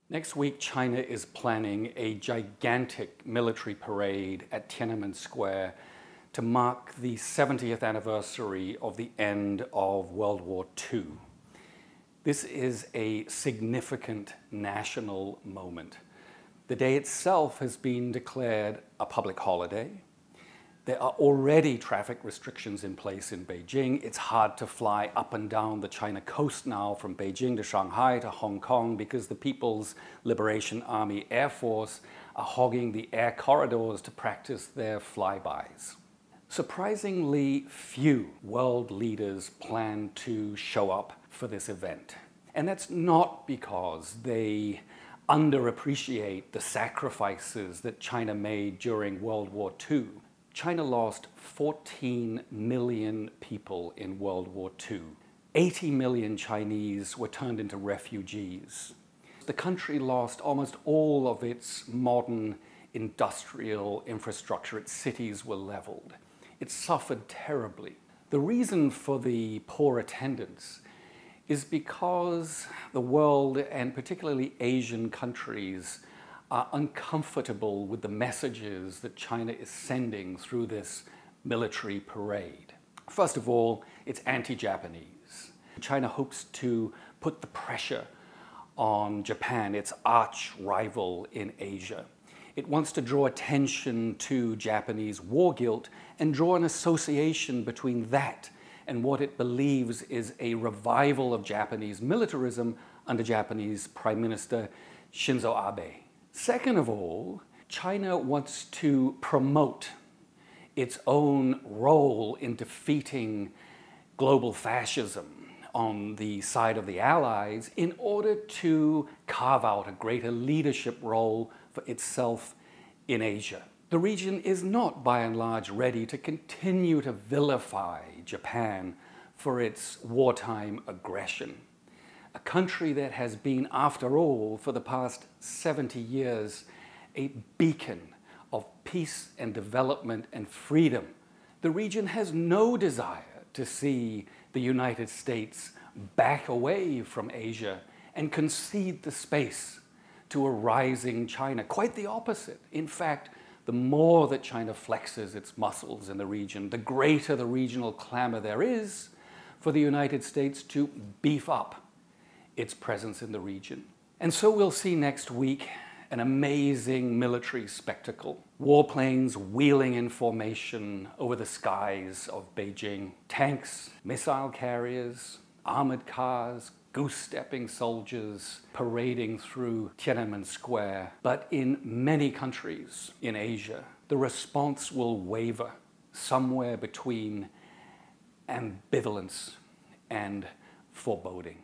Next week, China is planning a gigantic military parade at Tiananmen Square to mark the 70th anniversary of the end of World War II. This is a significant national moment. The day itself has been declared a public holiday. There are already traffic restrictions in place in Beijing. It's hard to fly up and down the China coast now from Beijing to Shanghai to Hong Kong because the People's Liberation Army Air Force are hogging the air corridors to practice their flybys. Surprisingly few world leaders plan to show up for this event. And that's not because they underappreciate the sacrifices that China made during World War II. China lost 14 million people in World War II. 80 million Chinese were turned into refugees. The country lost almost all of its modern industrial infrastructure. Its cities were leveled. It suffered terribly. The reason for the poor attendance is because the world, and particularly Asian countries, are uncomfortable with the messages that China is sending through this military parade. First of all, it's anti-Japanese. China hopes to put the pressure on Japan, its arch rival in Asia. It wants to draw attention to Japanese war guilt and draw an association between that and what it believes is a revival of Japanese militarism under Japanese Prime Minister Shinzo Abe. Second of all, China wants to promote its own role in defeating global fascism on the side of the Allies in order to carve out a greater leadership role for itself in Asia. The region is not, by and large, ready to continue to vilify Japan for its wartime aggression. A country that has been, after all, for the past 70 years, a beacon of peace and development and freedom. The region has no desire to see the United States back away from Asia and concede the space to a rising China. Quite the opposite. In fact, the more that China flexes its muscles in the region, the greater the regional clamor there is for the United States to beef up its presence in the region. And so we'll see next week an amazing military spectacle. Warplanes wheeling in formation over the skies of Beijing. Tanks, missile carriers, armored cars, goose-stepping soldiers parading through Tiananmen Square. But in many countries in Asia, the response will waver somewhere between ambivalence and foreboding.